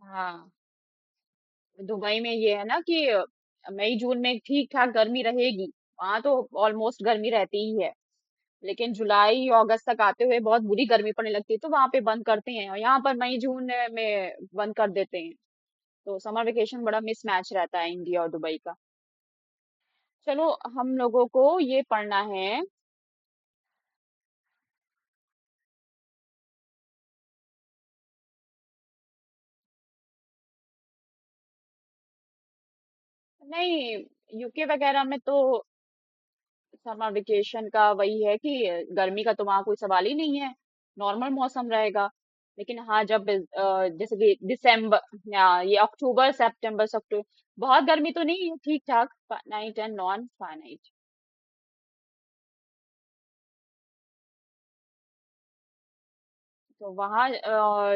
हाँ, दुबई में ये है ना कि मई जून में ठीक ठाक गर्मी रहेगी। वहां तो ऑलमोस्ट गर्मी रहती ही है। लेकिन जुलाई अगस्त तक आते हुए बहुत बुरी गर्मी पड़ने लगती है, तो वहां पे बंद करते हैं, और यहाँ पर मई जून में बंद कर देते हैं। तो समर वेकेशन बड़ा मिसमैच रहता है इंडिया और दुबई का। चलो, हम लोगों को ये पढ़ना है। नहीं, यूके वगैरह में तो समर वेकेशन का वही है कि गर्मी का तो वहाँ कोई सवाल ही नहीं है। नॉर्मल मौसम रहेगा। लेकिन हाँ, जब जैसे कि दिसंबर या ये अक्टूबर सितंबर से अक्टूबर, बहुत गर्मी तो नहीं है, ठीक ठाक, नाइट एंड नॉन फाइनाइट। तो वहाँ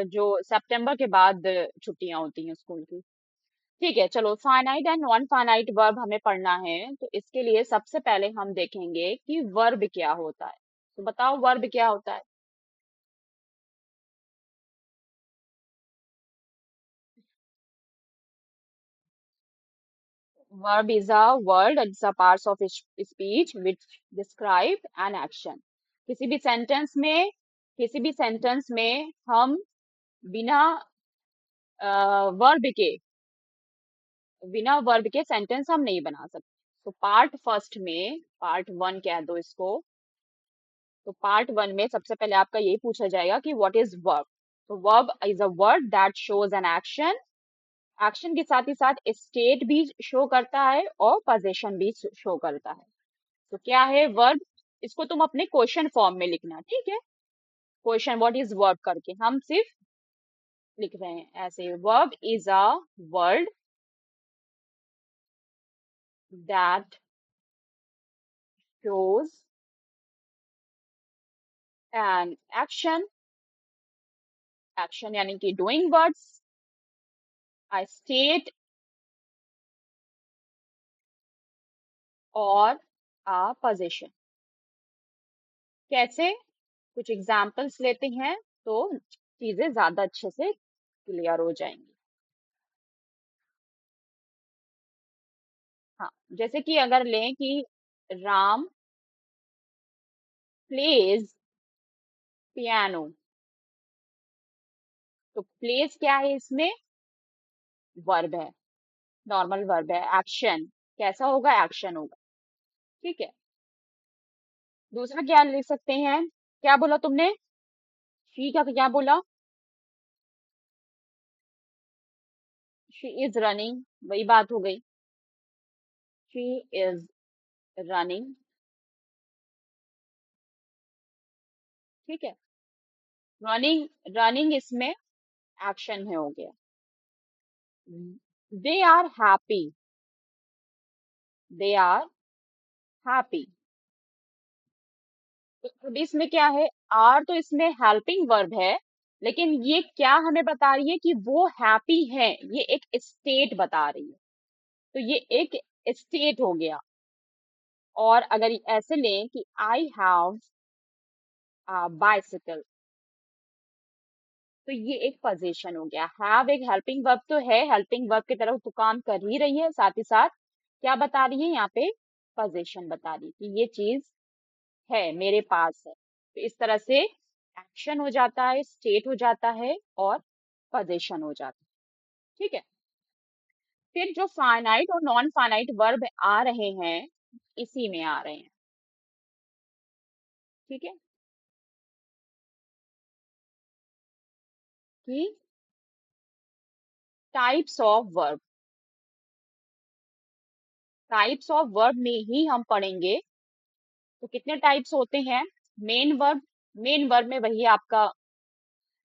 जो सितंबर के बाद छुट्टियां होती हैं स्कूल की। ठीक है, चलो, finite and non finite verb हमें पढ़ना है, तो इसके लिए सबसे पहले हम देखेंगे कि वर्ब क्या होता है। तो बताओ, वर्ब क्या होता है? Verb is a word, it's a part of speech which describe an action. किसी भी सेंटेंस में किसी भी सेंटेंस में हम बिना वर्ब के बिना वर्ब के सेंटेंस हम नहीं बना सकते। तो पार्ट फर्स्ट में, पार्ट वन कह दो इसको। तो पार्ट वन में सबसे पहले आपका यही पूछा जाएगा कि व्हाट इज वर्ब। तो verb is a word that shows an action. Action के साथ ही साथ स्टेट भी शो करता है और पोजीशन भी शो करता है। तो क्या है वर्ब? इसको तुम अपने क्वेश्चन फॉर्म में लिखना, ठीक है? क्वेश्चन व्हाट इज वर्ब करके हम सिर्फ लिख रहे हैं ऐसे, verb is a word that shows an action. Action यानी कि डूइंग वर्ड्स, अ स्टेट और अ पोजीशन। कैसे? कुछ एग्जांपल्स लेते हैं, तो चीजें ज्यादा अच्छे से क्लियर हो जाएंगी। हाँ, जैसे कि अगर लें कि राम प्लेज पियानो। तो प्लेस क्या है इसमें? वर्ब है, नॉर्मल वर्ब है, एक्शन। कैसा होगा? एक्शन होगा। ठीक है। दूसरा क्या लिख सकते हैं? क्या बोला तुमने? शी का क्या बोला? शी इज रनिंग, वही बात हो गई। She is running. ठीक है। रनिंग, रनिंग इसमें एक्शन है, हो गया। They are happy. They are happy. तो अभी इसमें क्या है? आर तो इसमें हेल्पिंग वर्ब है, लेकिन ये क्या हमें बता रही है कि वो हैप्पी है, ये एक स्टेट बता रही है। तो ये एक स्टेट हो गया। और अगर ऐसे लें कि आई हैव बाइसिकल, तो ये एक पोजीशन हो गया। हैव एक हेल्पिंग वर्ब तो है, हेल्पिंग वर्ब की तरफ तो काम कर ही रही है, साथ ही साथ क्या बता रही है यहाँ पे? पोजीशन बता रही है कि ये चीज है, मेरे पास है। तो इस तरह से एक्शन हो जाता है, स्टेट हो जाता है, और पोजीशन हो जाता है। ठीक है। फिर जो फाइनाइट और नॉन फाइनाइट वर्ब आ रहे हैं, इसी में आ रहे हैं। ठीक है। कि types of verb, types of verb में ही हम पढ़ेंगे। तो कितने टाइप्स होते हैं? मेन वर्ब, मेन वर्ब में वही आपका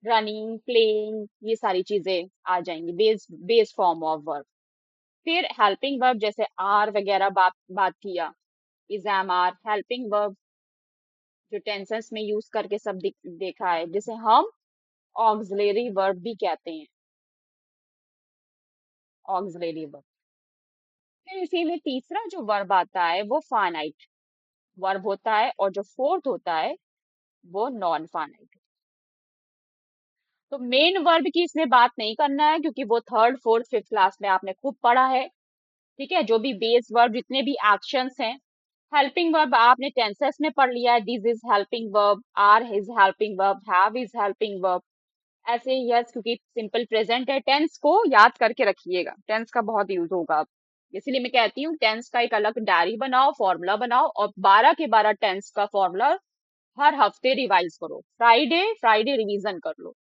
रनिंग, प्लेइंग, ये सारी चीजें आ जाएंगी, base base form of verb. फिर हेल्पिंग वर्ब, जैसे आर वगैरह बात किया, is, am, are helping verb, जो टेंसेस में यूज करके सब देखा है, जिसे हम ऑक्सिलरी वर्ब भी कहते हैं। Auxiliary verb. फिर इसी में तीसरा जो वर्ब आता है वो फाइनाइट वर्ब होता है, और जो फोर्थ होता है वो नॉन फाइनाइट। तो मेन वर्ब की इसमें बात नहीं करना है, क्योंकि वो थर्ड फोर्थ फिफ्थ क्लास में आपने खूब पढ़ा है। ठीक है, जो भी बेस वर्ब जितने भी एक्शंस हैं। हेल्पिंग वर्ब आपने टेंसेस में पढ़ लिया है, this is helping verb, are is helping verb, have is helping verb. ऐसे ही यस, क्योंकि सिंपल प्रेजेंट है, टेंस को याद करके रखिएगा, टेंस का बहुत यूज होगा अब। इसीलिए मैं कहती हूँ टेंस का एक अलग डायरी बनाओ, फॉर्मूला बनाओ, और 12 के 12 टेंस का फॉर्मूला हर हफ्ते रिवाइज करो, फ्राइडे फ्राइडे रिवीजन कर लो।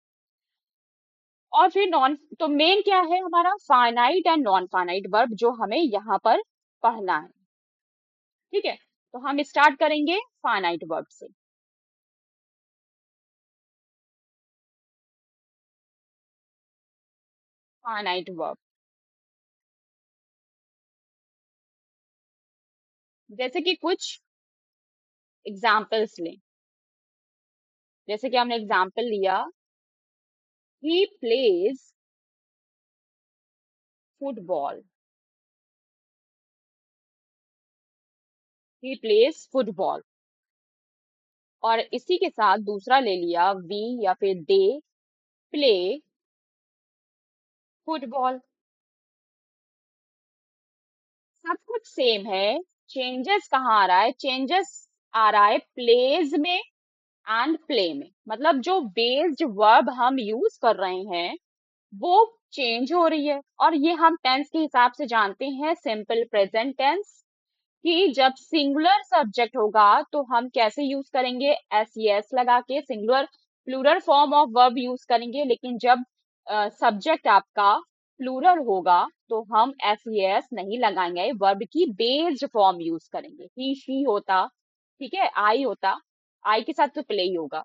और फिर नॉन, तो मेन क्या है हमारा, finite and non finite verb, जो हमें यहाँ पर पढ़ना है। ठीक है, तो हम स्टार्ट करेंगे फाइनाइट वर्ब से। फाइनाइट वर्ब, जैसे कि कुछ एग्जाम्पल्स लें। जैसे कि हमने एग्जाम्पल लिया, he plays football, he plays football. और इसी के साथ दूसरा ले लिया, वी या फिर दे प्ले फुटबॉल। सब कुछ सेम है, चेंजेस कहाँ आ रहा है, चेंजेस आ रहा है प्लेज में एंड प्ले में। मतलब जो बेस्ड वर्ब हम यूज कर रहे हैं वो चेंज हो रही है। और ये हम टेंस के हिसाब से जानते हैं, सिंपल प्रेजेंट टेंस, कि जब सिंगुलर सब्जेक्ट होगा तो हम कैसे यूज करेंगे, एस यस लगा के singular plural form of verb use करेंगे। लेकिन जब सब्जेक्ट आपका प्लूरल होगा तो हम एस यस नहीं लगाएंगे, वर्ब की बेस्ड फॉर्म यूज करेंगे। ही शी होता, ठीक है, आई होता, आई के साथ तो प्ले ही होगा।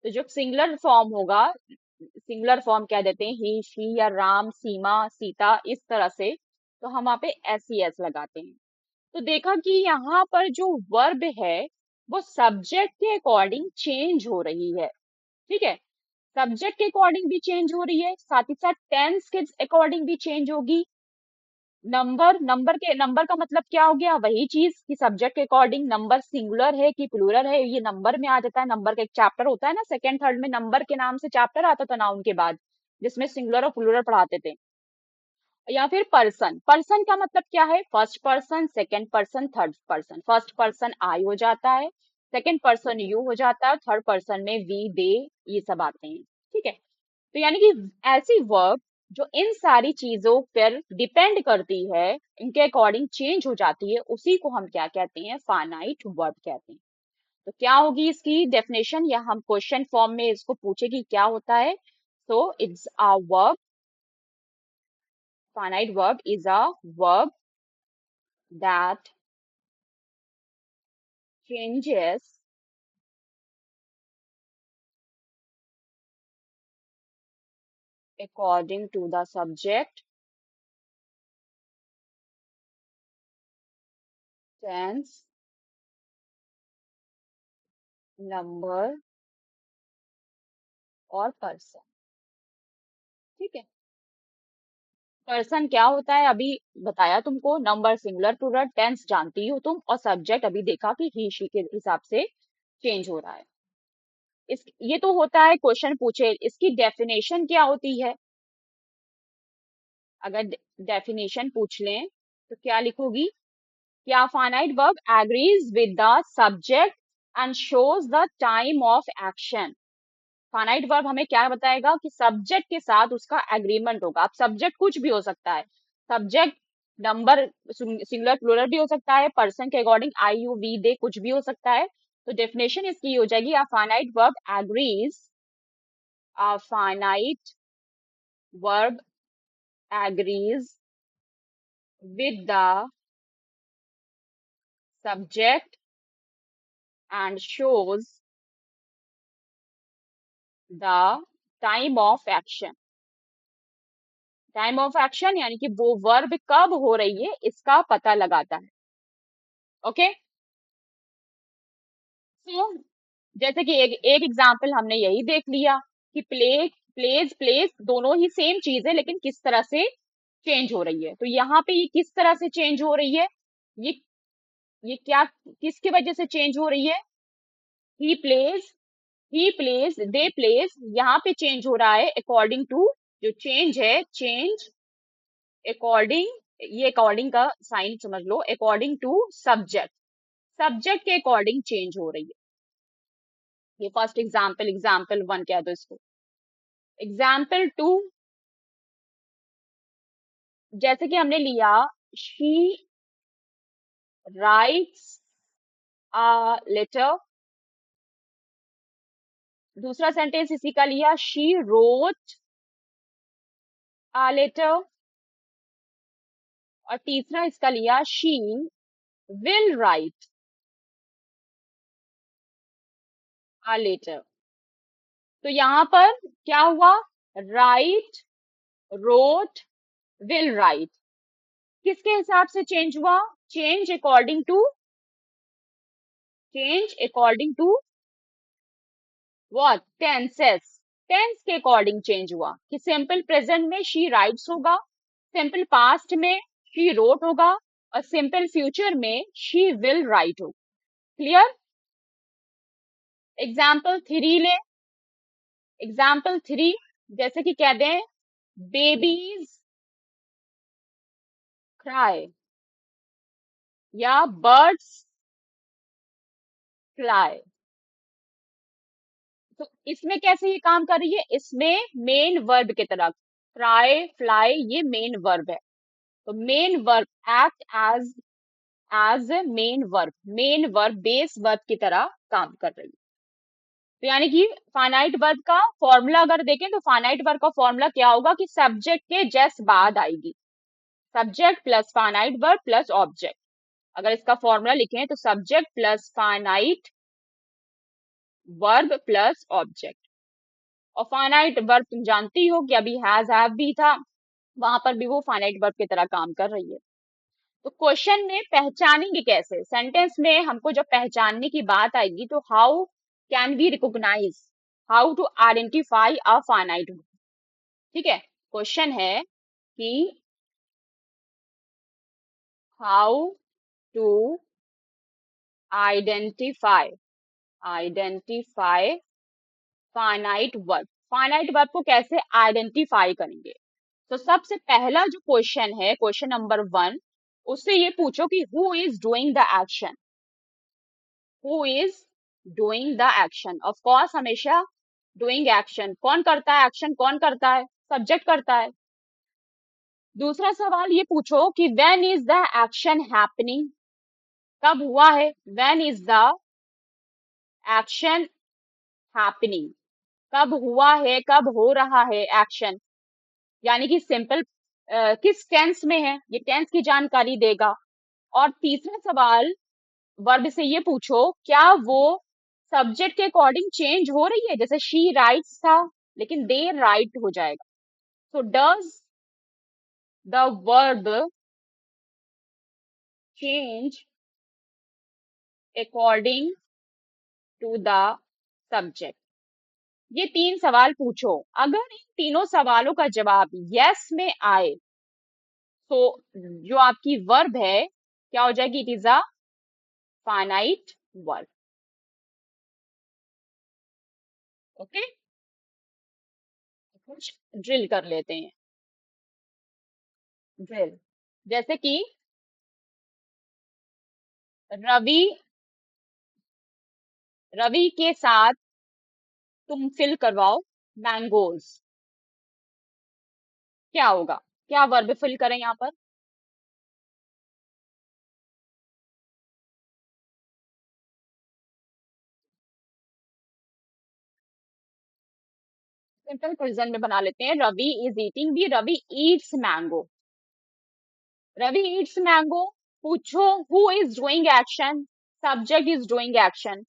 तो जो सिंगुलर फॉर्म होगा, सिंगुलर फॉर्म कह देते हैं, ही शी या राम सीमा सीता, इस तरह से, तो हम वहाँ पे एस यस लगाते हैं। तो देखा कि यहाँ पर जो वर्ब है वो सब्जेक्ट के अकॉर्डिंग चेंज हो रही है। ठीक है, सब्जेक्ट के अकॉर्डिंग भी चेंज हो रही है, साथ ही साथ टेंस के अकॉर्डिंग भी चेंज होगी। नंबर का मतलब क्या हो गया, वही चीज कि सब्जेक्ट के अकॉर्डिंग नंबर सिंगुलर है कि प्लूरल है, ये नंबर में आ जाता है। नंबर का एक चैप्टर होता है ना, सेकंड थर्ड में नंबर के नाम से चैप्टर आता था नाउन के बाद, जिसमें सिंगुलर और प्लूरल पढ़ाते थे। या फिर पर्सन, पर्सन का मतलब क्या है, first person, second person, third person. First person I हो जाता है, सेकंड पर्सन यू हो जाता है, थर्ड पर्सन में वी दे, ये सब आते हैं। ठीक है, तो यानी कि ऐसी वर्ब जो इन सारी चीजों पर डिपेंड करती है, इनके अकॉर्डिंग चेंज हो जाती है, उसी को हम क्या कहते हैं, फाइनाइट वर्ब कहते हैं। तो क्या होगी इसकी डेफिनेशन, या हम क्वेश्चन फॉर्म में इसको पूछे कि क्या होता है। So it's a verb, finite verb is a verb that changes according to the subject, tense, number और person। ठीक है, पर्सन क्या होता है अभी बताया तुमको, नंबर सिंगुलर प्लूरल, टेंस जानती हो तुम, और सब्जेक्ट अभी देखा कि ही शी के हिसाब से चेंज हो रहा है। इस ये तो होता है क्वेश्चन पूछे, इसकी डेफिनेशन क्या होती है। अगर डेफिनेशन पूछ लें तो क्या लिखोगी, क्या finite verb agrees with the subject and shows the time of action। finite verb हमें क्या बताएगा कि सब्जेक्ट के साथ उसका एग्रीमेंट होगा। अब सब्जेक्ट कुछ भी हो सकता है, सब्जेक्ट नंबर सिंगुलर प्लूरल भी हो सकता है, पर्सन के अकॉर्डिंग आई यू वी दे कुछ भी हो सकता है। तो डेफिनेशन इसकी हो जाएगी, a finite verb agrees, a finite verb agrees with the subject and shows the time of action. Time of action यानी कि वो वर्ब कब हो रही है इसका पता लगाता है। ओके, सो जैसे कि एक एग्जांपल हमने यही देख लिया कि प्लेज प्लेस दोनों ही सेम चीज है, लेकिन किस तरह से चेंज हो रही है। तो यहाँ पे ये किस तरह से चेंज हो रही है, ये ये क्या किसकी वजह से चेंज हो रही है, he plays he place, they place, यहाँ पे चेंज हो रहा है अकॉर्डिंग टू, जो चेंज है, चेंज अकॉर्डिंग, ये अकॉर्डिंग का साइन समझ लो, अकॉर्डिंग टू सब्जेक्ट, सब्जेक्ट के अकॉर्डिंग चेंज हो रही है। ये फर्स्ट एग्जाम्पल, एग्जाम्पल वन कह दो इसको। एग्जाम्पल टू, जैसे कि हमने लिया, शी राइट्स अ लेटर। दूसरा सेंटेंस इसी का लिया, शी रोट अ लेटर। और तीसरा इसका लिया, she will write a letter. तो यहाँ पर क्या हुआ, राइट, रोट, विल राइट, किसके हिसाब से चेंज हुआ, change according to, change according to what, tenses, tense के अकॉर्डिंग चेंज हुआ, कि सिंपल प्रेजेंट में शी राइट्स होगा, सिंपल पास्ट में शी रोट होगा, और सिंपल फ्यूचर में शी विल राइट होगा। क्लियर। एग्जाम्पल थ्री ले, एग्जाम्पल थ्री, जैसे कि कह दें, बेबीज क्राई, या बर्ड्स फ्लाई। तो इसमें कैसे ये काम कर रही है, इसमें मेन वर्ब की तरह, क्राई, फ्लाई, ये मेन वर्ब है। तो main verb act as main verb, main verb base verb की तरह काम कर रही है। तो यानी कि फाइनाइट वर्ब का फॉर्मूला अगर देखें, तो फाइनाइट वर्ब का फॉर्मूला क्या होगा, कि सब्जेक्ट के जस्ट बाद आएगी, subject plus finite verb plus object. अगर इसका फॉर्मूला लिखें, तो subject plus finite verb plus object. और फाइनाइट वर्ब तुम जानती हो कि अभी हैव भी था, वहां पर भी वो फाइनाइट वर्ब की तरह काम कर रही है। तो क्वेश्चन में पहचानेंगे कैसे, सेंटेंस में हमको जब पहचानने की बात आएगी, तो how can we recognise, how to identify a finite verb. ठीक है, क्वेश्चन है कि how to identify, identify finite verb, finite verb को कैसे आइडेंटिफाई करेंगे। तो सबसे पहला जो क्वेश्चन है, क्वेश्चन नंबर वन, उससे ये पूछो कि who is doing the action, who is doing the action. Of course हमेशा डूइंग एक्शन कौन करता है, एक्शन कौन करता है, सब्जेक्ट करता है। दूसरा सवाल ये पूछो कि when is the action happening, कब हुआ है, when is the action happening, कब हुआ है, कब हो रहा है एक्शन, यानी कि सिंपल किस टेंस में है, ये टेंस की जानकारी देगा। और तीसरा सवाल वर्ब से ये पूछो, क्या वो सब्जेक्ट के अकॉर्डिंग चेंज हो रही है, जैसे शी राइट्स था लेकिन दे राइट हो जाएगा। So does the verb change according to the subject. ये तीन सवाल पूछो, अगर इन तीनों सवालों का जवाब यस में आए, तो जो आपकी वर्ब है क्या हो जाएगी, it is a finite verb. Okay, कुछ ड्रिल कर लेते हैं, ड्रिल, जैसे कि रवि, रवि के साथ तुम फिल करवाओ मैंगोज, क्या होगा, क्या वर्ब फिल करें यहाँ पर, सिंपल प्रेजेंट में बना लेते हैं, रवि इज ईटिंग, भी Ravi eats mango, Ravi eats mango. पूछो who is doing action, subject is doing action.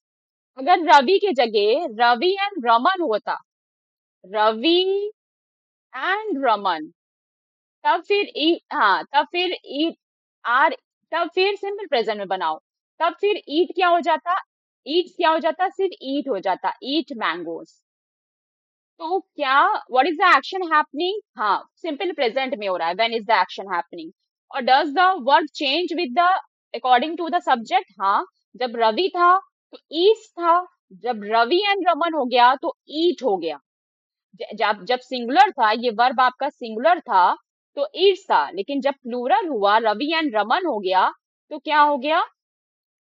अगर रवि की जगह रवि एंड रमन होता, रवि एंड रमन, तब फिर हाँ, तब फिर ईट आर, तब फिर सिंपल प्रेजेंट में बनाओ, तब फिर ईट क्या हो जाता, ईट क्या हो जाता, सिर्फ ईट हो जाता, ईट मैंगोज। तो क्या, what is the action happening, हाँ सिंपल प्रेजेंट में हो रहा है, when is the action happening. और does the verb change with the according to the subject, हाँ, जब रवि था तो ईट्स था, जब रवि एंड रमन हो गया तो ईट हो गया। जब जब सिंगुलर था, ये वर्ब आपका सिंगुलर था तो ईट्स था, लेकिन जब प्लूरल हुआ, रवि एंड रमन हो गया, तो क्या हो गया?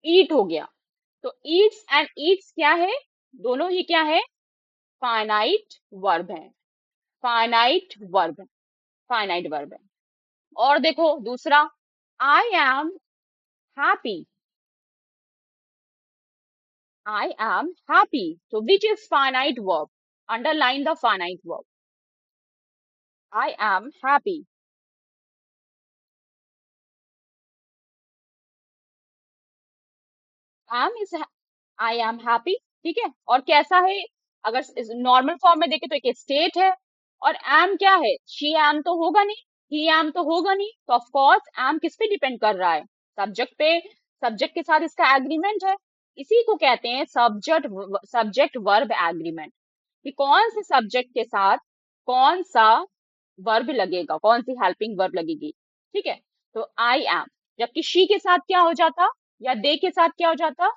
ईट हो गया। तो ईट्स एंड ईट्स क्या है? दोनों ही क्या है? फाइनाइट वर्ब है। फाइनाइट वर्ब, फाइनाइट वर्ब है। और देखो दूसरा, I am happy. I am happy. So which is finite verb? Underline the finite verb. I am happy. Am is I am happy. ठीक है। और कैसा है? अगर नॉर्मल फॉर्म में देखें तो एक स्टेट है, और am क्या है? she am तो होगा नहीं, he am तो होगा नहीं, तो ऑफ कोर्स am किस पे डिपेंड कर रहा है? सब्जेक्ट पे। सब्जेक्ट के साथ इसका एग्रीमेंट है। इसी को कहते हैं सब्जेक्ट वर्ब एग्रीमेंट, कि कौन से सब्जेक्ट के साथ कौन सा वर्ब लगेगा, कौन सी हेल्पिंग वर्ब लगेगी। ठीक है। तो आई एम, जबकि शी के साथ क्या हो जाता, या दे के साथ क्या हो जाता?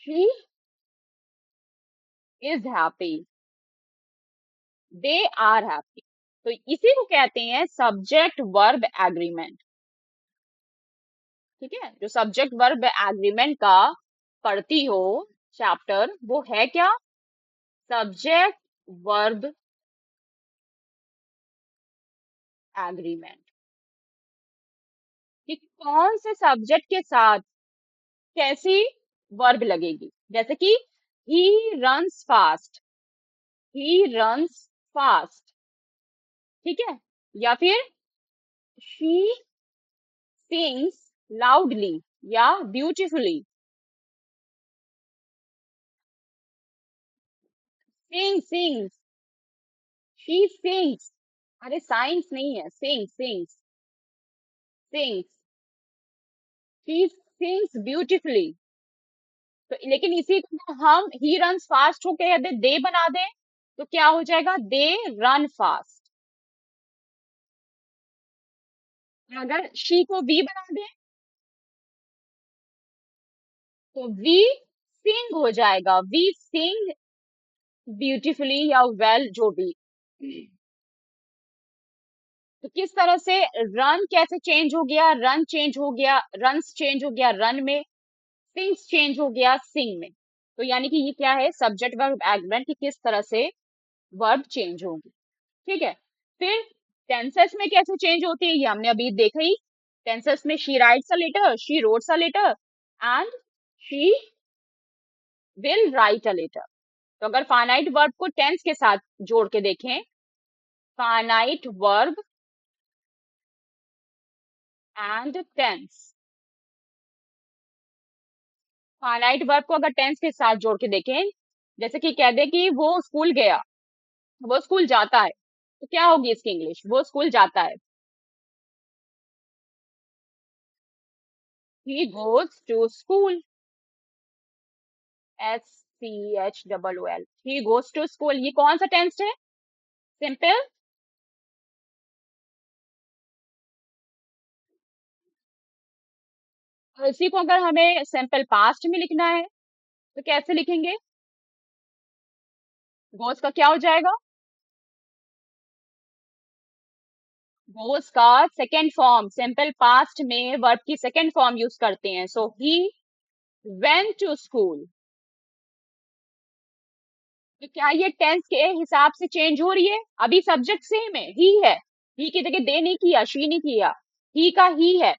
She is happy, they are happy. तो इसी को कहते हैं सब्जेक्ट वर्ब एग्रीमेंट। ठीक है। जो सब्जेक्ट वर्ब एग्रीमेंट का पढ़ती हो चैप्टर, वो है क्या? Subject verb agreement. कि कौन से सब्जेक्ट के साथ कैसी वर्ब लगेगी। जैसे कि he runs fast, he runs fast. ठीक है। या फिर शी सिंग्स लाउडली या ब्यूटीफुली। Sings, she sings. अरे साइंस नहीं है, sings, sings, she sings beautifully. तो लेकिन इसी को हम ही रन्स फास्ट को कह दे, दे बना दे, तो क्या हो जाएगा? They run fast. अगर शी को वी बना दे तो वी सिंग हो जाएगा, वी सिंग ब्यूटीफुली या वेल, जो भी। तो किस तरह से रन कैसे चेंज हो गया, रन चेंज हो गया, रन्स चेंज हो गया रन में, सिंग्स चेंज हो गया सिंग में। तो यानी कि ये क्या है? सब्जेक्ट वर्ब एग्रीमेंट, कि किस तरह से वर्ब चेंज होगी। ठीक है। फिर टेंसेस में कैसे चेंज होती है, ये हमने अभी देखा ही। टेंसेस में she writes a letter, she wrote a letter, and she will write a letter. तो अगर फाइनाइट वर्ब को टेंस के साथ जोड़ के देखें, finite verb and tense, finite verb को अगर टेंस के साथ जोड़ के देखें, जैसे कि कह दे कि वो स्कूल गया, वो स्कूल जाता है, तो क्या होगी इसकी इंग्लिश? वो स्कूल जाता है। He goes to school, SCHOOL, he goes to school. ये कौन सा टेंस है? सिंपल। और इसी को अगर हमें सिंपल पास्ट में लिखना है तो कैसे लिखेंगे? गोज का क्या हो जाएगा? गोज का सेकेंड फॉर्म, सिंपल पास्ट में वर्ब की सेकेंड फॉर्म यूज करते हैं। सो ही वेंट टू स्कूल। तो क्या ये टेंस के हिसाब से चेंज हो रही है? अभी सब्जेक्ट सेम है, ही की जगह दे नहीं किया, शी नहीं किया, ही का ही है।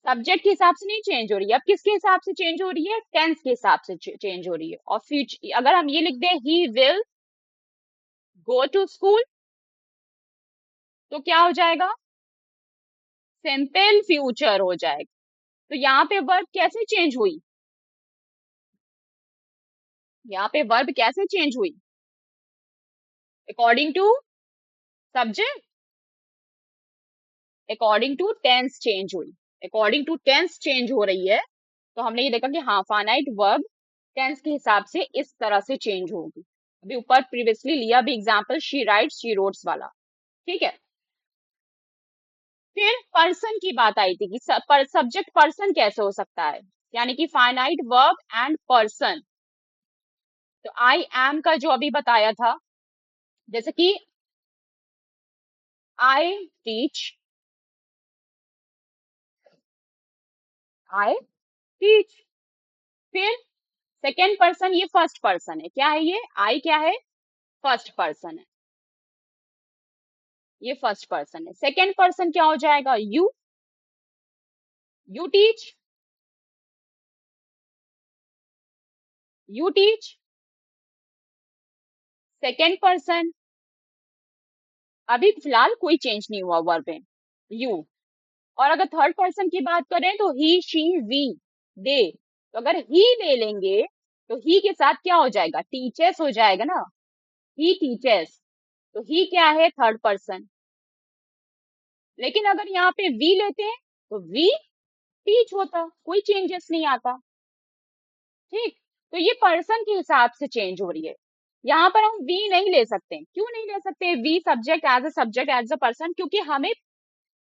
सब्जेक्ट के हिसाब से नहीं चेंज हो रही है। अब किसके हिसाब से चेंज हो रही है? टेंस के हिसाब से चेंज हो रही है। और फ्यूचर अगर हम ये लिख दें, he will go to school, तो क्या हो जाएगा? सिंपल फ्यूचर हो जाएगा। तो यहाँ पे वर्ब कैसे चेंज हुई? यहाँ पे वर्ब कैसे चेंज हुई? According to subject, according to tense change हुई। अकॉर्डिंग टू टेंस चेंज हो रही है। तो हमने ये देखा कि हाँ, फाइनाइट वर्ब टेंस के हिसाब से इस तरह से चेंज होगी। अभी ऊपर प्रीवियसली लिया भी एग्जांपल, शी राइट्स, शी रोट्स वाला। ठीक है। फिर पर्सन की बात आई थी कि सब्जेक्ट पर्सन कैसे हो सकता है। यानी कि फाइनाइट वर्ब एंड पर्सन। तो आई एम का जो अभी बताया था, जैसे कि आई टीच, आई टीच। फिर सेकेंड पर्सन, ये फर्स्ट पर्सन है, क्या है ये, आई क्या है, फर्स्ट पर्सन है, ये फर्स्ट पर्सन है। सेकेंड पर्सन क्या हो जाएगा, you teach, you teach, second person. अभी फिलहाल कोई चेंज नहीं हुआ वर्ब में, यू। और अगर थर्ड पर्सन की बात करें तो ही शी वी दे। तो अगर ही ले लेंगे तो ही के साथ क्या हो जाएगा, टीचर्स हो जाएगा ना, ही टीचर्स। तो ही क्या है, थर्ड पर्सन। लेकिन अगर यहाँ पे वी लेते हैं तो वी टीच होता, कोई चेंजेस नहीं आता। ठीक। तो ये पर्सन के हिसाब से चेंज हो रही है। यहाँ पर हम वी नहीं ले सकते, क्यों नहीं ले सकते, we subject as a subject as a person, क्योंकि हमें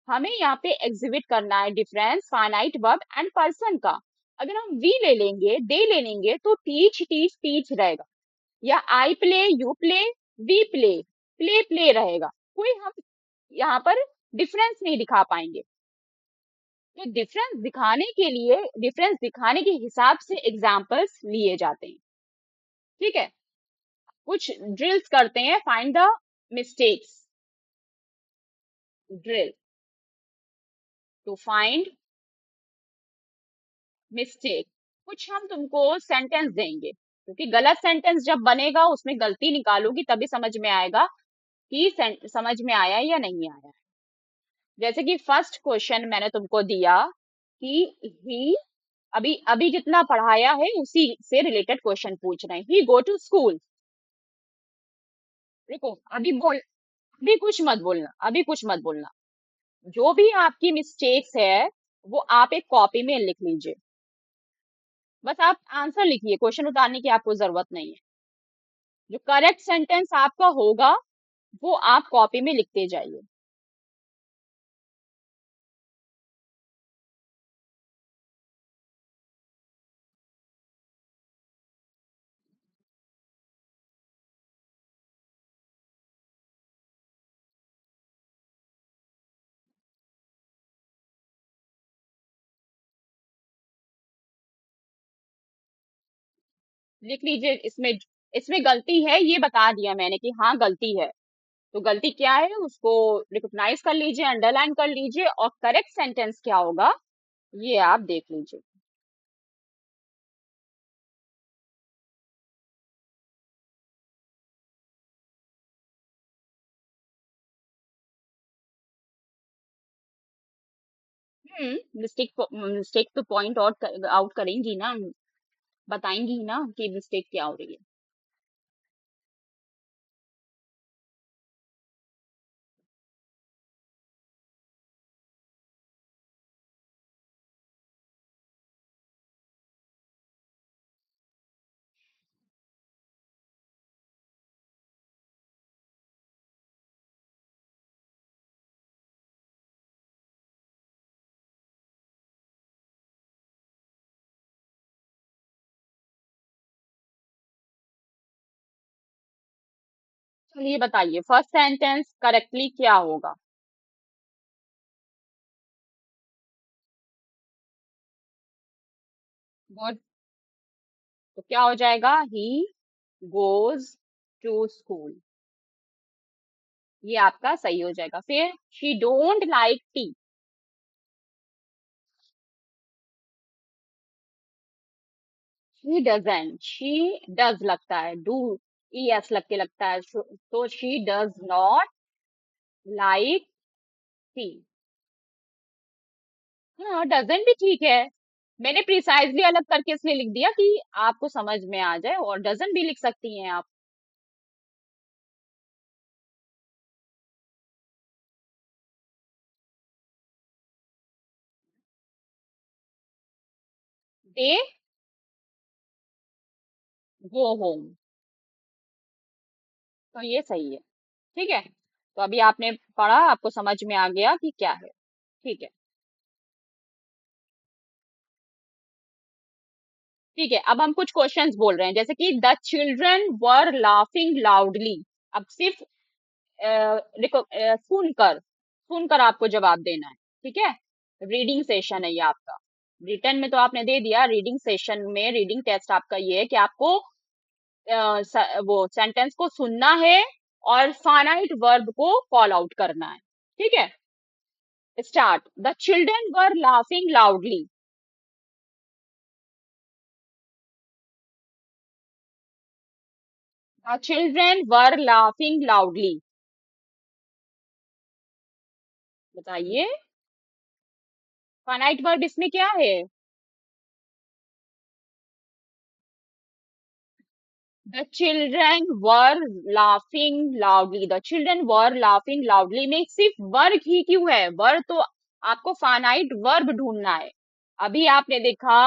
हमें यहाँ पे एग्जिबिट करना है difference finite verb and person का। अगर हम वी ले लेंगे, दे ले लेंगे तो टीच टीच टीच रहेगा, या I play you play we play play play रहेगा। कोई हम यहाँ पर डिफरेंस नहीं दिखा पाएंगे। तो डिफरेंस दिखाने के लिए, डिफरेंस दिखाने के हिसाब से एग्जाम्पल्स लिए जाते हैं। ठीक है। कुछ ड्रिल्स करते हैं, find the mistakes drill, to find mistake. कुछ हम तुमको सेंटेंस देंगे, क्योंकि गलत सेंटेंस जब बनेगा उसमें गलती निकालोगी तभी समझ में आएगा कि समझ में आया या नहीं आया। जैसे कि फर्स्ट क्वेश्चन मैंने तुमको दिया कि ही, अभी अभी जितना पढ़ाया है उसी से रिलेटेड क्वेश्चन पूछ रहे हैं, ही गो टू स्कूल। देखो अभी बोल, अभी कुछ मत बोलना, अभी कुछ मत बोलना। जो भी आपकी मिस्टेक्स है वो आप एक कॉपी में लिख लीजिए। बस आप आंसर लिखिए, क्वेश्चन उतारने की आपको जरूरत नहीं है। जो करेक्ट सेंटेंस आपका होगा वो आप कॉपी में लिखते जाइए। लिख लीजिए, इसमें इसमें गलती है ये बता दिया मैंने कि हाँ गलती है। तो गलती क्या है उसको रिकॉग्नाइज कर लीजिए, अंडरलाइन कर लीजिए, और करेक्ट सेंटेंस क्या होगा ये आप देख लीजिए। मिस्टेक, मिस्टेक तो पॉइंट आउट आउट करेंगी ना, बताएंगी ना कि मिस्टेक क्या हो रही है। चलिए बताइए फर्स्ट सेंटेंस करेक्टली क्या होगा। गुड। तो क्या हो जाएगा, ही गोज टू स्कूल, ये आपका सही हो जाएगा। फिर she don't like T, she doesn't, she does लगता है, डू ई एस लग के लगता है, तो she does not like T. हाँ डजंट भी ठीक है, मैंने प्रिसाइजली अलग करके इसलिए लिख दिया कि आपको समझ में आ जाए, और डजंट भी लिख सकती हैं आप। दे गो होम, तो ये सही है। ठीक है। तो अभी आपने पढ़ा, आपको समझ में आ गया कि क्या है। ठीक है। ठीक है, अब हम कुछ क्वेश्चंस बोल रहे हैं, जैसे कि the children were laughing loudly. अब सिर्फ सुनकर सुनकर आपको जवाब देना है, ठीक है। रीडिंग सेशन है ये आपका। रिटर्न में तो आपने दे दिया, रीडिंग सेशन में रीडिंग टेस्ट आपका ये है कि आपको वो सेंटेंस को सुनना है और फाइनाइट वर्ब को कॉल आउट करना है, ठीक है। Start. The children were laughing loudly. The children were laughing loudly. बताइए, फाइनाइट वर्ब इसमें क्या है? The children were laughing loudly. The children were laughing loudly में सिर्फ वर्ग ही क्यों है? वर्ग तो आपको फाइनाइट वर्ब ढूंढना है। अभी आपने देखा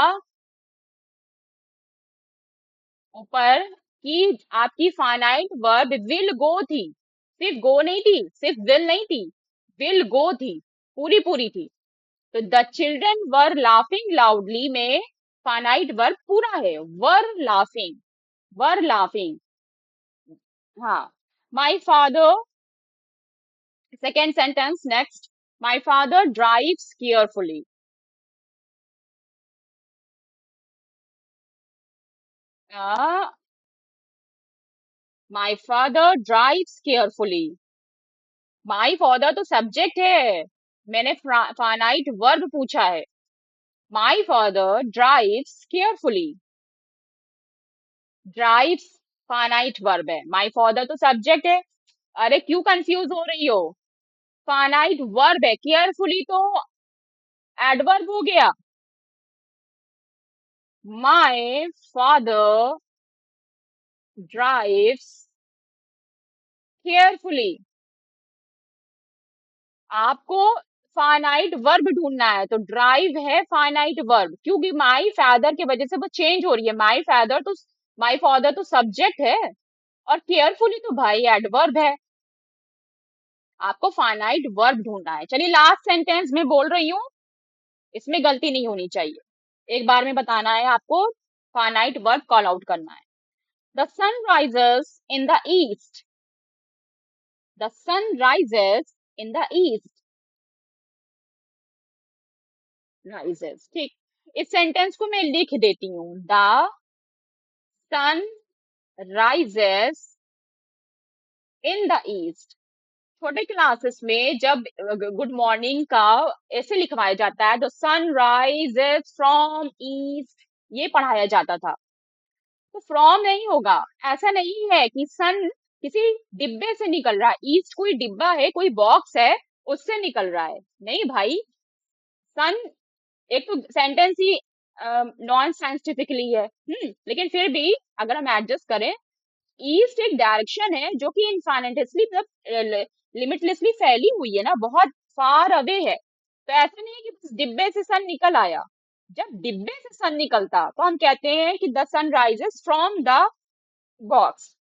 ऊपर कि आपकी फाइनाइट वर्ब विल गो थी। सिर्फ गो नहीं थी, सिर्फ विल नहीं थी, विल गो थी, पूरी पूरी थी। तो the children were laughing loudly में फाइनाइट वर्ब पूरा है, वर लाफिंग, वर लाफिंग। हाँ। My father, second sentence next. My father drives carefully. My father drives carefully. My father तो सब्जेक्ट है, मैंने फाइनाइट वर्ब पूछा है। My father drives carefully. Drives finite verb है, my father तो subject है। अरे क्यों कंफ्यूज हो रही हो? फाइनाइट वर्ब है, केयरफुली तो एडवर्ब हो गया। My father drives carefully. आपको फाइनाइट वर्ब ढूंढना है, तो ड्राइव है फाइनाइट वर्ब, क्योंकि माई फादर की वजह से वो चेंज हो रही है। माई फादर तो सब्जेक्ट है और केयरफुली तो भाई एडवर्ब है। आपको फाइनाइट वर्ब ढूंढना है। चलिए लास्ट सेंटेंस में बोल रही हूँ, इसमें गलती नहीं होनी चाहिए, एक बार में बताना है आपको, फाइनाइट वर्ब कॉल आउट करना है। The sun rises in the east. The sun rises in the east. Rises, ठीक। इस सेंटेंस को मैं लिख देती हूँ। The sun rises in the east. छोटे क्लासेस में जब गुड मॉर्निंग का ऐसे लिखवाया जाता है, the sun rises from east, ये पढ़ाया जाता था। तो फ्रॉम नहीं होगा। ऐसा नहीं है कि सन किसी डिब्बे से निकल रहा है, ईस्ट कोई डिब्बा है, कोई बॉक्स है, उससे निकल रहा है, नहीं भाई। सन एक तो सेंटेंस ही नॉन साइंटिफिकली है, लेकिन फिर भी अगर हम एडजस्ट करें, ईस्ट एक डायरेक्शन है जो कि इनफाइनाइटली मतलब लिमिटलेसली फैली हुई है ना, बहुत फार अवे है। तो ऐसा नहीं है कि बस डिब्बे से सन निकल आया। जब डिब्बे से सन निकलता तो हम कहते हैं कि the sun rises from the box.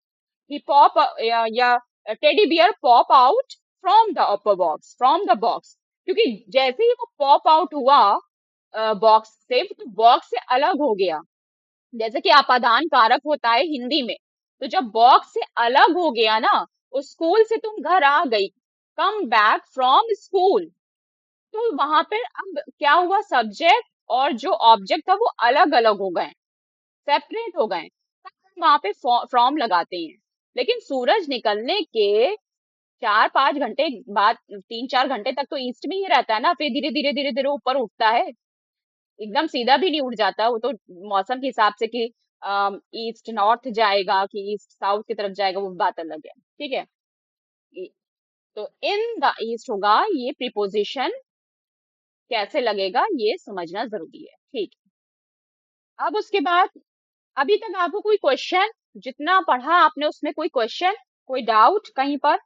He pop या teddy bear pop out from the upper box, from the box, क्योंकि जैसे ही वो पॉप आउट हुआ बॉक्स से, तो बॉक्स से अलग हो गया। जैसे कि अपादान कारक होता है हिंदी में, तो जब बॉक्स से अलग हो गया ना, उस स्कूल से तुम घर आ गई, कम बैक फ्रॉम स्कूल, तो वहां पर अब क्या हुआ, सब्जेक्ट और जो ऑब्जेक्ट था वो अलग अलग हो गए, सेपरेट हो गए, तब हम वहां पे फ्रॉम लगाते हैं। लेकिन सूरज निकलने के 4-5 घंटे बाद, 3-4 घंटे तक तो ईस्ट में ही रहता है ना, फिर धीरे धीरे धीरे धीरे ऊपर उठता है। एकदम सीधा भी नहीं उठ जाता वो तो, मौसम के हिसाब से कि ईस्ट नॉर्थ जाएगा कि ईस्ट साउथ की तरफ जाएगा, वो बात अलग है, ठीक है। ई- तो इन द ईस्ट होगा, ये प्रीपोजिशन कैसे लगेगा ये समझना जरूरी है, ठीक। अब उसके बाद, अभी तक आपको कोई क्वेश्चन, जितना पढ़ा आपने उसमें कोई क्वेश्चन, कोई डाउट कहीं पर?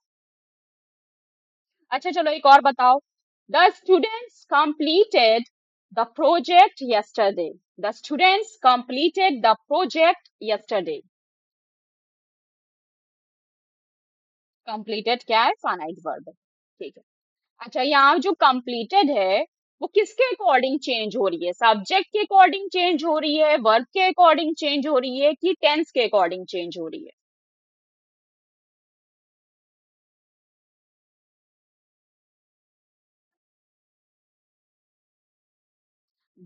अच्छा चलो एक और बताओ। The students completed the project yesterday. The students completed the project yesterday. Completed क्या है? फाइनाइट वर्ब है, ठीक है। अच्छा यहाँ जो कंप्लीटेड है, वो किसके अकॉर्डिंग चेंज हो रही है? सब्जेक्ट के अकॉर्डिंग चेंज हो रही है, वर्ब के अकॉर्डिंग चेंज हो रही है, कि टेंस के अकॉर्डिंग चेंज हो रही है?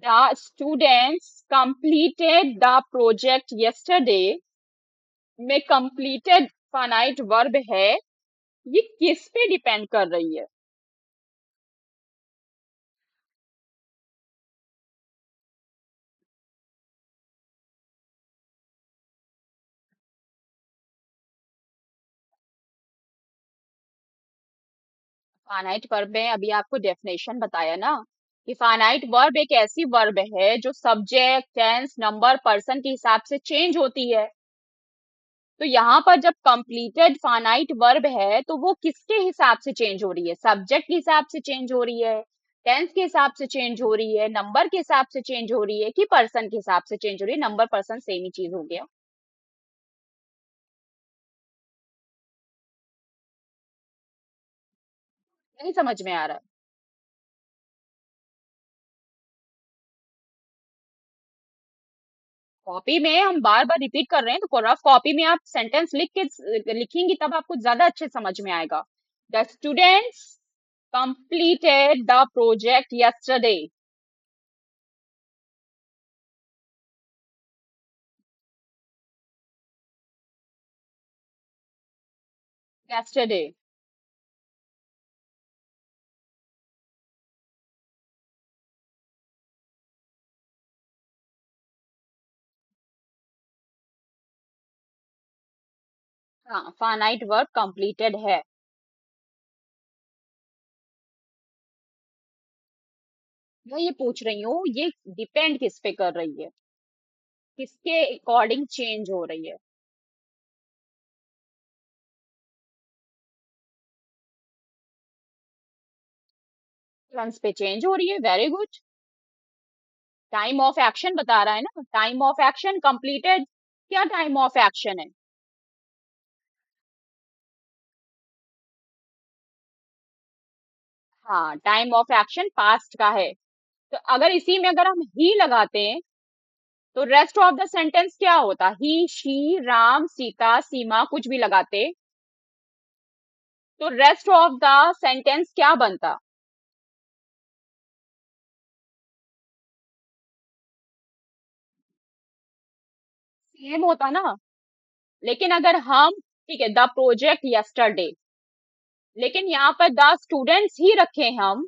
The students completed the project yesterday में completed फाइनाइट वर्ब है, ये किस पे डिपेंड कर रही है? फाइनाइट वर्ब में अभी आपको डेफिनेशन बताया ना, कि फाइनाइट वर्ब एक ऐसी वर्ब है जो सब्जेक्ट, टेंस, नंबर, पर्सन के हिसाब से चेंज होती है। तो यहाँ पर जब कंप्लीटेड फाइनाइट वर्ब है तो वो किसके हिसाब से चेंज हो रही है? सब्जेक्ट के हिसाब से चेंज हो रही है, टेंस के हिसाब से चेंज हो रही है, नंबर के हिसाब से चेंज हो रही है, कि पर्सन के हिसाब से चेंज हो रही है? नंबर पर्सन सेम ही चीज हो गया। नहीं समझ में आ रहा है? कॉपी में हम बार बार रिपीट कर रहे हैं, तो रफ कॉपी में आप सेंटेंस लिख के लिखेंगी तब आपको ज्यादा अच्छे समझ में आएगा। The students completed the project yesterday। yesterday। हाँ, फाइनाइट वर्ब completed है। मैं ये पूछ रही हूँ, ये डिपेंड किस पे कर रही है, किसके अकॉर्डिंग चेंज हो रही है? टर्म्स पे चेंज हो रही है, very good. Time of action बता रहा है ना, टाइम ऑफ एक्शन कंप्लीटेड, क्या टाइम ऑफ एक्शन है? हाँ, टाइम ऑफ एक्शन पास्ट का है। तो अगर इसी में अगर हम ही लगाते हैं तो रेस्ट ऑफ द सेंटेंस क्या होता? ही, शी, राम, सीता, सीमा, कुछ भी लगाते तो रेस्ट ऑफ द सेंटेंस क्या बनता? सेम होता ना। लेकिन अगर हम, ठीक है, द प्रोजेक्ट यस्टरडे, लेकिन यहाँ पर द स्टूडेंट्स ही रखे हम,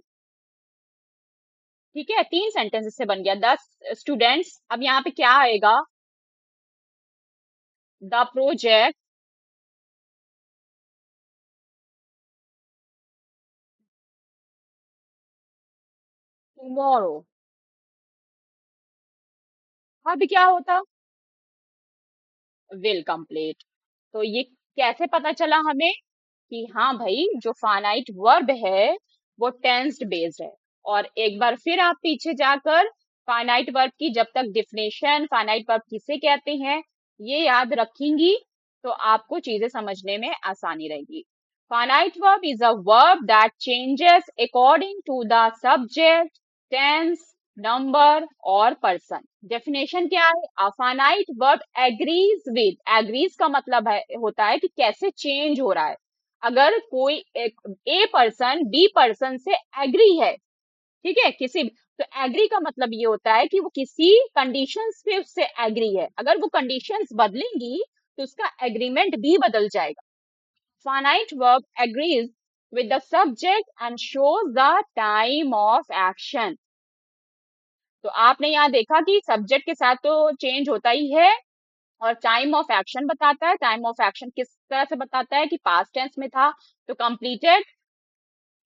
ठीक है, तीन सेंटेंस से बन गया, द स्टूडेंट्स। अब यहाँ पे क्या आएगा? The project tomorrow. अब क्या होता? Will complete. तो ये कैसे पता चला हमें कि हाँ भाई, जो फाइनाइट वर्ब है वो टेंस्ड बेस्ड है? और एक बार फिर आप पीछे जाकर फाइनाइट वर्ब की जब तक डिफिनेशन, फाइनाइट वर्ब किसे कहते हैं, ये याद रखेंगी तो आपको चीजें समझने में आसानी रहेगी। Finite verb is a verb that changes according to the subject, tense, number और पर्सन। डेफिनेशन क्या है? A finite verb agrees with, agrees का मतलब है होता है कि कैसे चेंज हो रहा है। अगर कोई एक ए पर्सन बी पर्सन से एग्री है, ठीक है, किसी, तो एग्री का मतलब ये होता है कि वो किसी कंडीशंस पे उससे एग्री है, अगर वो कंडीशंस बदलेंगी तो उसका एग्रीमेंट भी बदल जाएगा। Finite verb agrees with the subject and shows the time of action। तो आपने यहाँ देखा कि सब्जेक्ट के साथ तो चेंज होता ही है, और टाइम ऑफ एक्शन बताता है। टाइम ऑफ एक्शन किस तरह से बताता है कि पास्ट टेंस में था तो कंप्लीटेड।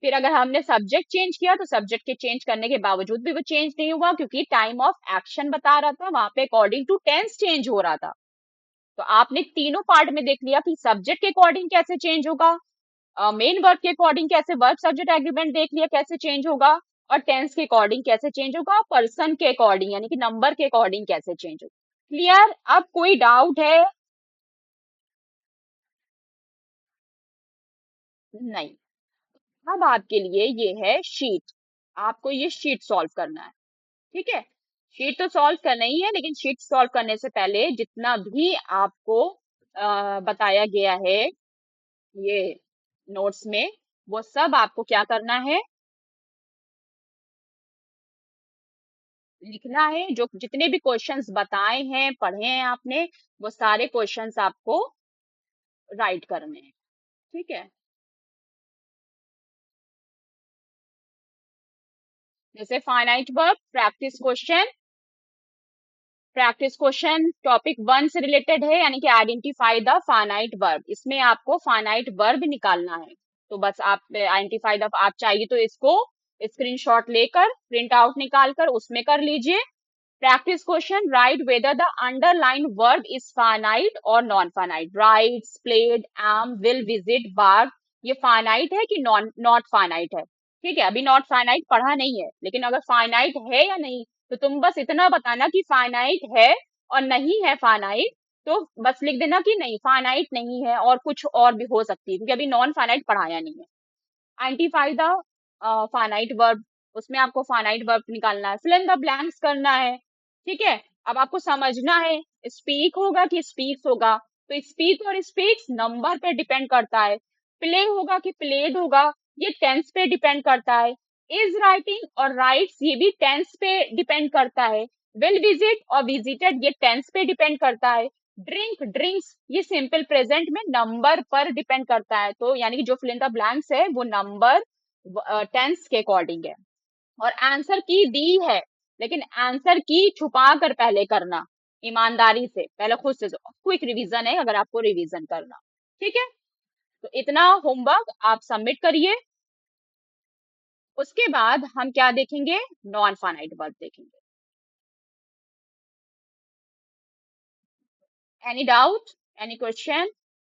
फिर अगर हमने सब्जेक्ट चेंज किया तो सब्जेक्ट के चेंज करने के बावजूद भी वो चेंज नहीं हुआ, क्योंकि टाइम ऑफ एक्शन बता रहा था, वहां पे अकॉर्डिंग टू टेंस चेंज हो रहा था। तो आपने तीनों पार्ट में देख लिया कि सब्जेक्ट के अकॉर्डिंग कैसे चेंज होगा, मेन वर्ब के अकॉर्डिंग कैसे, वर्ब सब्जेक्ट एग्रीमेंट देख लिया कैसे चेंज होगा, और टेंस के अकॉर्डिंग कैसे चेंज होगा, और पर्सन के अकॉर्डिंग यानी कि नंबर के अकॉर्डिंग कैसे चेंज होगा। क्लियर? अब कोई डाउट है? नहीं। अब आपके लिए ये है शीट। आपको ये शीट सॉल्व करना है। ठीक है, शीट तो सॉल्व करना ही है, लेकिन शीट सॉल्व करने से पहले जितना भी आपको बताया गया है ये नोट्स में, वो सब आपको क्या करना है, लिखना है। जो जितने भी क्वेश्चंस बताए हैं, पढ़े हैं आपने, वो सारे क्वेश्चंस आपको राइट करने हैं। ठीक है, जैसे finite verb practice question topic 1 से रिलेटेड है, यानी कि आइडेंटिफाई द फाइनाइट वर्ब। इसमें आपको फाइनाइट वर्ब निकालना है। तो बस आप आइडेंटिफाई द, आप चाहिए तो इसको स्क्रीनशॉट लेकर प्रिंट आउट निकाल कर उसमें कर लीजिए। Practice question: write whether the underlined verb is finite or non-finite. Writes, played, am, will, visit, bark. ये finite है कि not finite है? ठीक है, अभी not finite पढ़ा नहीं है, लेकिन अगर finite है या नहीं, तो तुम बस इतना बताना कि finite है, और नहीं है finite तो बस लिख देना कि नहीं, finite नहीं है, और कुछ और भी हो सकती है, क्योंकि अभी non finite पढ़ाया नहीं है। आइडेंटिफाई द फाइनाइट वर्ब, उसमें आपको फाइनाइट वर्ब निकालना है। फिल इन द ब्लैंक्स करना है। ठीक है, अब आपको समझना है स्पीक होगा कि स्पीक्स होगा। तो स्पीक और स्पीक्स नंबर पे डिपेंड करता है। प्ले होगा कि प्लेड होगा, ये टेंस पे डिपेंड करता है। इज राइटिंग और राइट्स, ये भी टेंस पे डिपेंड करता है। विल विजिट और विजिटेड, ये टेंस पे डिपेंड करता है। ड्रिंक ड्रिंक्स, ये सिंपल प्रेजेंट में नंबर पर डिपेंड करता है। तो यानी कि जो फिल इन द ब्लैंक्स है वो नंबर टेंस के अकॉर्डिंग है। और आंसर की दी है, लेकिन आंसर की छुपा कर पहले करना, ईमानदारी से पहले खुद से। क्विक रिवीजन है अगर आपको रिवीजन करना। ठीक है, तो इतना होमवर्क आप सबमिट करिए। उसके बाद हम क्या देखेंगे, नॉन फाइनाइट वर्ब देखेंगे। Any doubt, any question?